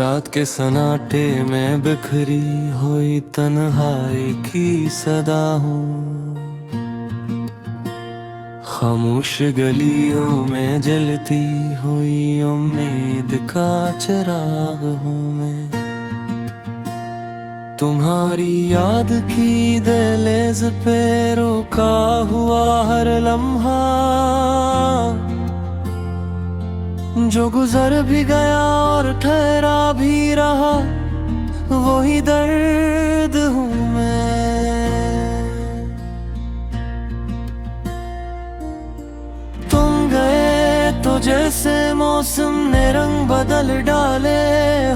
रात के सन्नाटे में बिखरी हुई तन्हाई की सदा हूँ। खामोश गलियों में जलती हुई उम्मीद का चिराग हूँ मैं। तुम्हारी याद की दहलीज पे रुका हुआ हर लम्हा, जो गुजर भी गया और ठहरा भी रहा, वही दर्द हूँ मैं। तुम गए तो जैसे मौसम ने रंग बदल डाले,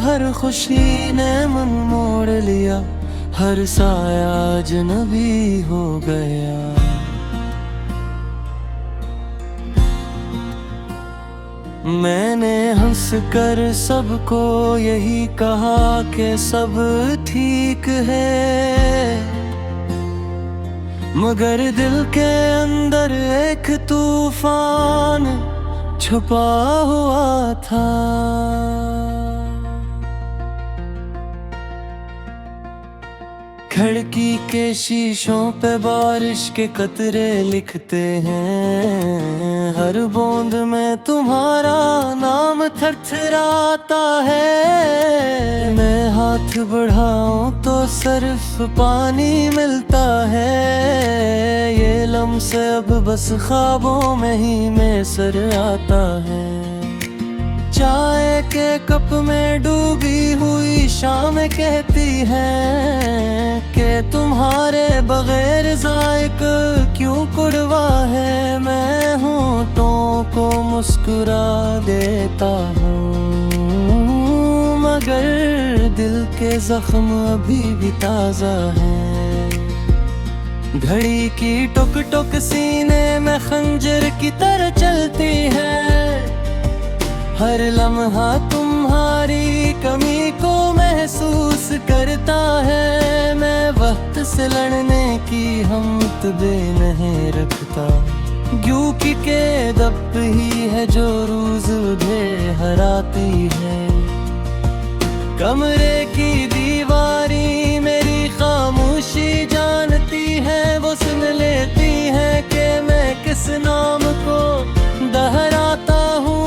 हर खुशी ने मन मोड़ लिया, हर साया अजनबी हो गया। मैंने हंस कर सबको यही कहा कि सब ठीक है, मगर दिल के अंदर एक तूफान छुपा हुआ था। खिड़की के शीशों पे बारिश के कतरे लिखते हैं, हर बूंद में तुम्हारा नाम थरथराता है। मैं हाथ बढ़ाऊं तो सिर्फ पानी मिलता है, ये लम्स अब बस ख्वाबों में ही मैसर आता है। चाय के कप में डूबी हुई शाम कहती है कि तुम्हारे बगैर ज़ायक़ा क्यों कुड़वा है। मैं होठों को मुस्कुरा देता हूँ, मगर दिल के जख्म अभी भी ताज़ा है। घड़ी की टुक टुक सीने में खंजर की तरह चलती है, हर लम्हा तुम्हारी कमी को महसूस करता है। मैं वक्त से लड़ने की हिम्मत दे नहीं रखता, क्योंकि के दब ही है जो रोज मुझे हराती है। कमरे की दीवारी मेरी खामोशी जानती है, वो सुन लेती है कि मैं किस नाम को दोहराता हूँ।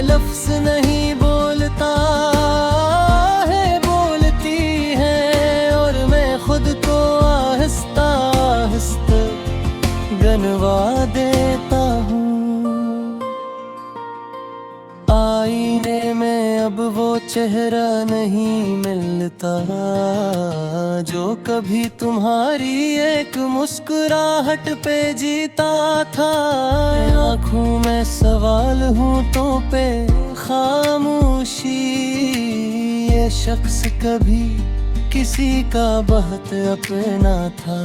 लफ्ज़ नहीं बोलता है, बोलती है, और मैं खुद को आहिस्ता आहिस्ता गनवा देता हूँ। आईने में अब वो चेहरा नहीं मिलता, जो कभी तुम्हारी एक मुस्कुराहट पे जीता था। आँखों में सवाल होठों पे खामोशी, ये शख्स कभी किसी का बहुत अपना था।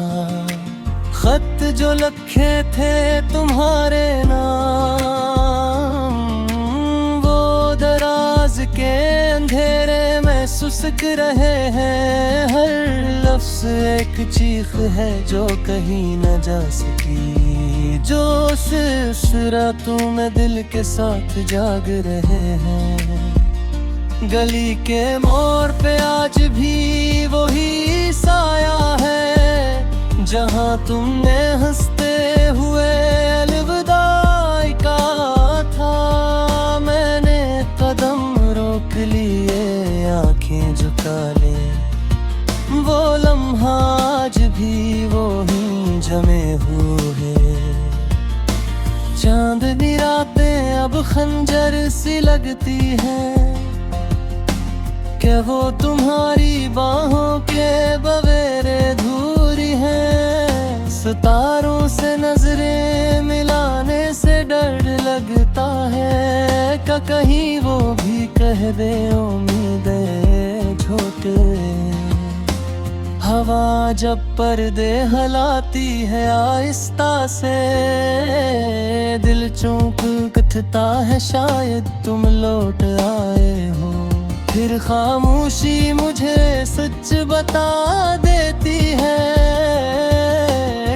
खत जो लिखे थे तुम्हारे नाम, वो दराज के अंधेरे में सुसक रहे हैं। हर लफ्ज़ एक चीख है जो कहीं न जा सकी, जो सिर्फ रातों में दिल के साथ जाग रहे हैं। गली के मोड़ पे आज भी वही साया है, जहाँ तुमने हंसते हुए अलविदाई कहा था। मैंने कदम रोक लिए, आंखें झुका ले, वो लम्हा आज भी वो ही जमे हुए। चांदनी रातें अब खंजर सी लगती हैं, क्या वो तुम्हारी बाहों के बगैर अधूरी हैं। सितारों से नजरें मिलाने से डर लगता है, क्या कहीं वो भी कह दे उम्मीदें झूठ। हवा जब पर्दे हिलाती है आहिस्ता से, दिल चौंक उठता है, शायद तुम लौट आए हो। फिर खामोशी मुझे सच बता देती है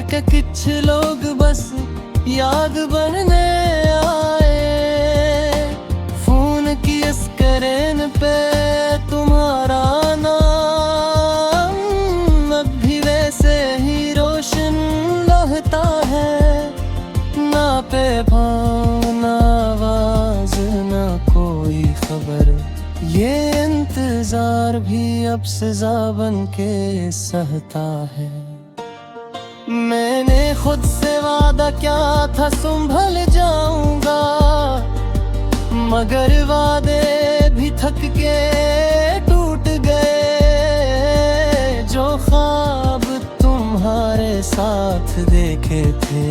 कि कुछ लोग बस याद बनने आए। फोन की स्क्रीन पे प्यार भी अब सजा बन के सहता है। मैंने खुद से वादा क्या था संभल जाऊंगा, मगर वादे भी थक के टूट गए। जो ख्वाब तुम्हारे साथ देखे थे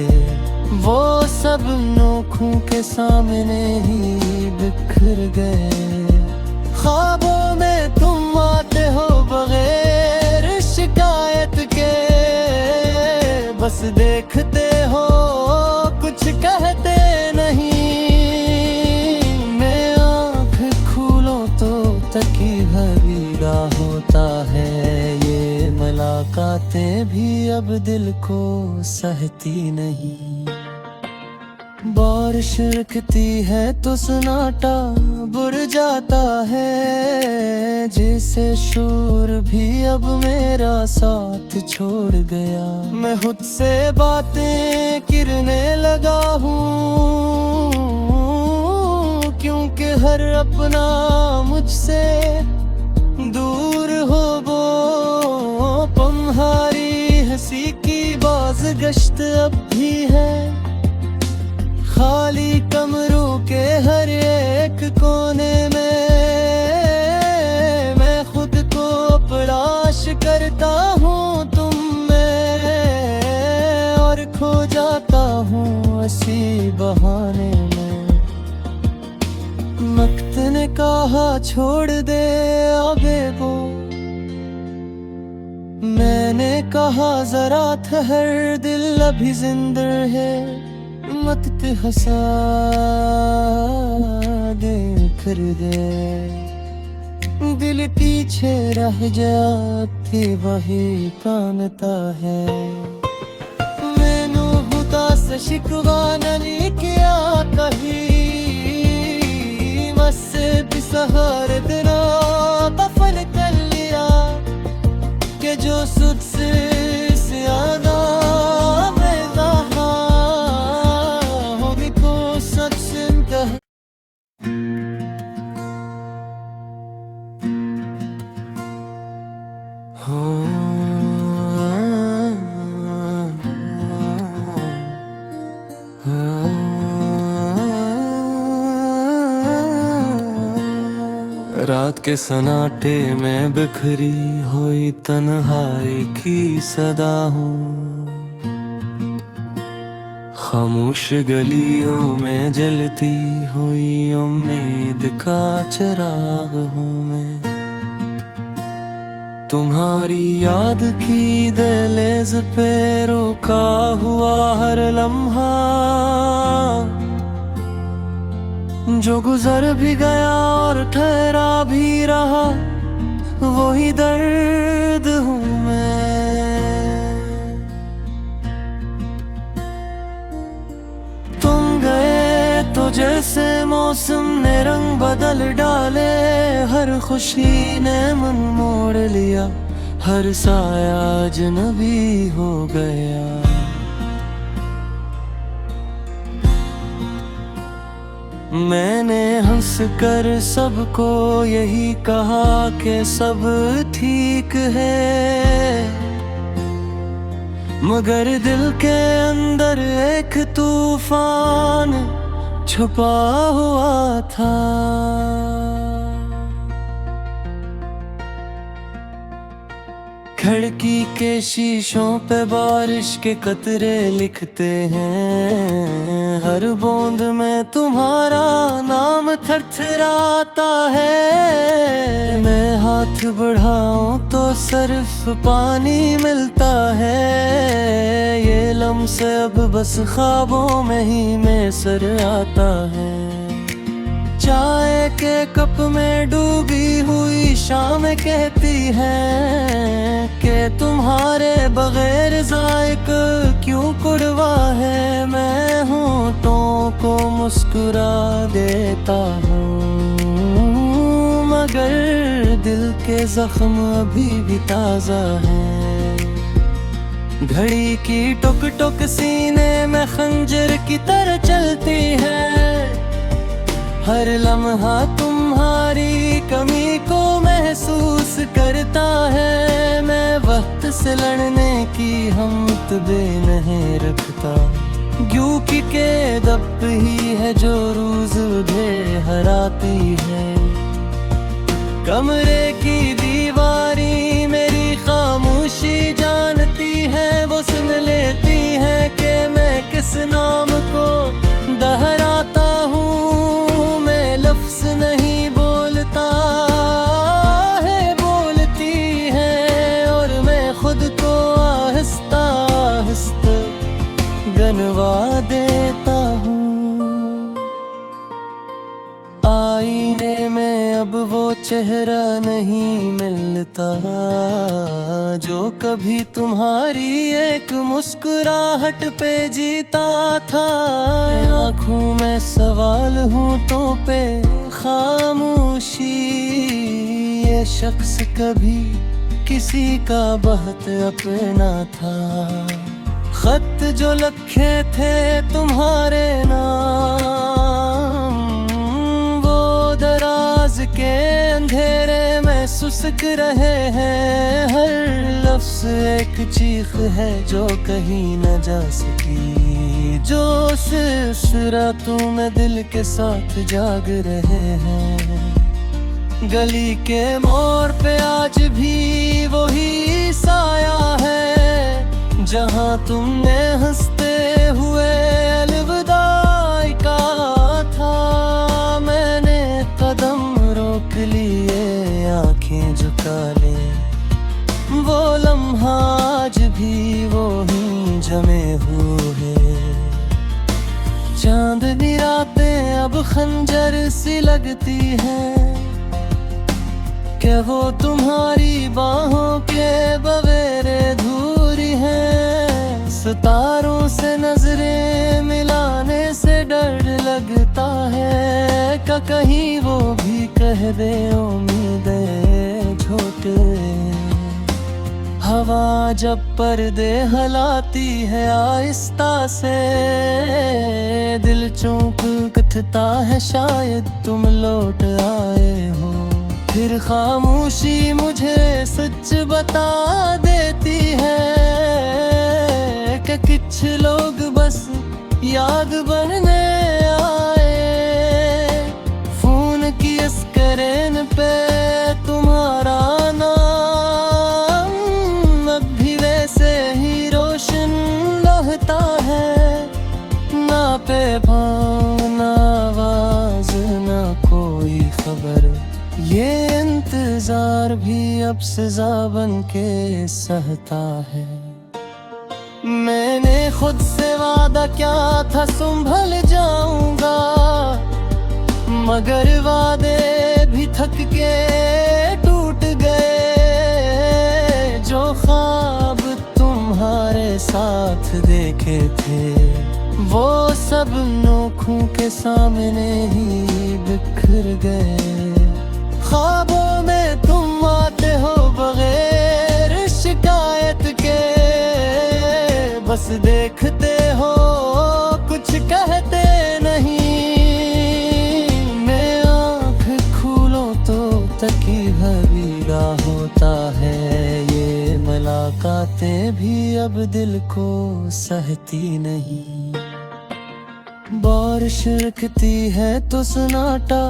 वो सब नोखों के सामने ही बिखर गए। ख्वाबों में तुम आते हो बगैर शिकायत के, बस देखते हो कुछ कहते नहीं। मैं आँख खोलो तो तकी भरीदा होता है। ये मुलाकातें भी अब दिल को सहती नहीं। बारिश रुकती है तो सन्नाटा बुर जाता है। जैसे शोर भी अब मेरा साथ छोड़ गया। मैं खुद से बातें करने लगा हूँ, क्योंकि हर अपना मुझसे दूर हो। वो तुम्हारी हंसी की बाज़गश्त अब भी है। खाली कमरों के हर एक कोने में मैं खुद को तलाश करता हूँ तुम में, और खो जाता हूँ इसी बहाने में। वक्त ने कहा छोड़ दे आगे वो, मैंने कहा जरा ठहर दिल अभी जिंदा है। मत हंसा दे कर दे, दिल पीछे रह जाती वही कानता है। मैनू खुदा से शिकवा नहीं किया कहीं, बस बिसहर दिना दफन कर लिया कि जो सुध से ज्यादा रात के सन्नाटे में बिखरी हुई तन्हाई की सदा हूँ। खामोश गलियों में जलती हुई उम्मीद का चिराग हूँ मैं। तुम्हारी याद की दहलीज पे रुका हुआ हर लम्हा, जो गुजर भी गया और ठहरा भी रहा वही दर्द हूँ मैं। तुम गए तो जैसे मौसम ने रंग बदल डाले, हर खुशी ने मन मोड़ लिया, हर साया अजनबी हो गया। मैंने हंस कर सबको यही कहा कि सब ठीक है, मगर दिल के अंदर एक तूफान छुपा हुआ था। खिड़की के शीशों पे बारिश के कतरे लिखते हैं, हर बूंद में तुम्हारा नाम थरथराता है। मैं हाथ बढ़ाऊं तो सिर्फ पानी मिलता है, ये लम्से अब बस ख्वाबों में ही मैसर आता है। चाय के कप में डूबी हुई शाम कहती है कि तुम्हारे बगैर जायक क्यों कुड़वा है। मैं होठों को मुस्कुरा देता हूँ, मगर दिल के जख्म अभी भी ताज़ा है। घड़ी की टुक टुक सीने में खंजर की तरह चलती है, हर लम्हा तुम्हारा तुम्हारी कमी को महसूस करता है। मैं वक्त से लड़ने की हिम्मत बे नहीं रखता, क्योंकि के दब ही है जो रोज मुझे हराती है। कमरे की दीवारी मेरी खामोशी जानती है, वो सुन लेती है कि मैं किस नाम को दोहराता हूँ। मैं लफ्ज नहीं बोलता है, बोलती है, और मैं खुद को आहिस्ता आहिस्ता गनवा देता हूँ। आईने में अब वो चेहरा नहीं मिलता जो कभी तुम्हारी एक मुस्कुराहट पे जीता था। आँखों में सवाल हूँ तो पे खामोशी, ये शख्स कभी किसी का बहुत अपना था। खत जो लिखे थे तुम्हारे नाम, दराज के अंधेरे में सुसक रहे हैं। हर लफ्ज़ एक चीख है जो कहीं न जा सकी, जो सिर्फ रातों में दिल के साथ जाग रहे हैं। गली के मोड़ पे आज भी वही साया है, जहाँ तुमने हंसते हुए अलविदाई कहा था। मैंने कदम रोक लिए, आंखें झुका ले, वो लम्हा आज भी वो ही जमे हुए। चांदनी रातें अब खंजर सी लगती हैं, क्या वो तुम्हारी बाहों के बगैर अधूरी हैं। सितारों से नजरें मिलाने से डर लगता है, का कहीं वो भी कह दे उम्मीदें झूठ। हवा जब पर्दे हिलाती है आहिस्ता से, दिल चौंक उठता है शायद तुम लौट आए हो। फिर खामोशी मुझे सच बता देती है कि कुछ लोग बस याद बनने आए। फोन की स्क्रीन पे तुम्हारा नाम अब भी वैसे ही रोशन रहता है। ना पे भाव ना आवाज ना कोई खबर, ये इंतजार भी अब सजा बन के सहता है। मैंने खुद से वादा क्या था संभल जाऊंगा, मगर वादे भी थक के टूट गए। जो ख्वाब तुम्हारे साथ देखे थे वो सब नोखों के सामने ही बिखर गए। ख्वाबों में तुम आते हो बगैर शिकायत के, बस देखते हो कुछ कहते नहीं। मैं आँख खोलूं तो तकी भरीगा होता है, ये मुलाकातें भी अब दिल को सहती नहीं। बारिश रुकती है तो सन्नाटा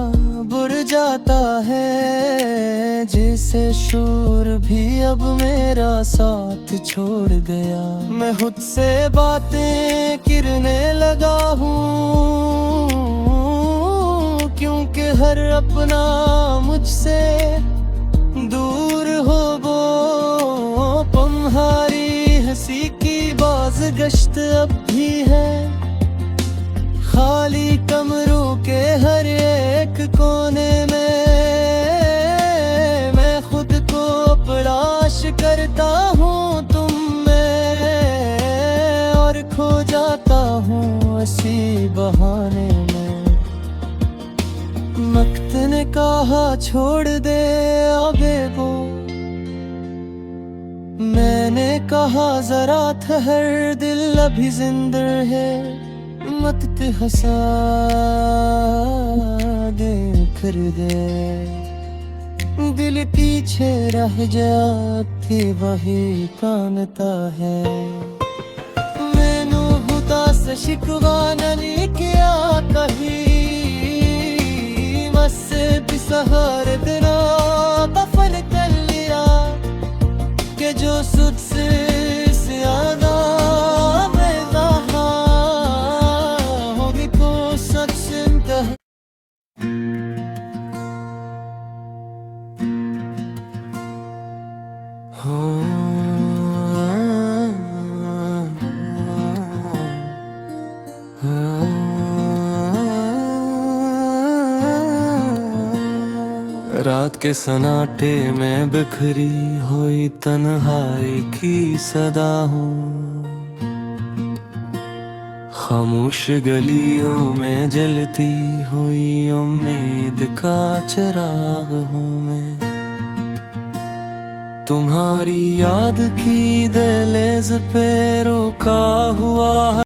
बुर जाता है, जैसे शोर भी अब मेरा साथ छोड़ गया। मैं खुद से बातें करने लगा हूँ, क्योंकि हर अपना मुझसे दूर हो। वो तुम्हारी हंसी की बाज़गश्त अब भी है, खाली कमरों के हर एक कोने में मैं खुद को तलाश करता हूँ तुम में, और खो जाता हूँ इसी बहाने में। वक्त ने कहा छोड़ दे अबे वो, मैंने कहा जरा ठहर दिल अभी जिंदा है। मत हंसा देख फिर दे। दिल पीछे रह गया थी वही कानता है। मैनू हुदास शिकवा नहीं किया कहीं, बस बिसहर दिना दफन कर लिया कि जो सुध से ज्यादा मैं रहा होगी को सच कह। रात के सन्नाटे में बिखरी हुई तन्हाई की सदा हूँ, खामोश गलियों में जलती हुई उम्मीद का चिराग हूँ मैं। तुम्हारी याद की दहलीज पे रुका हुआ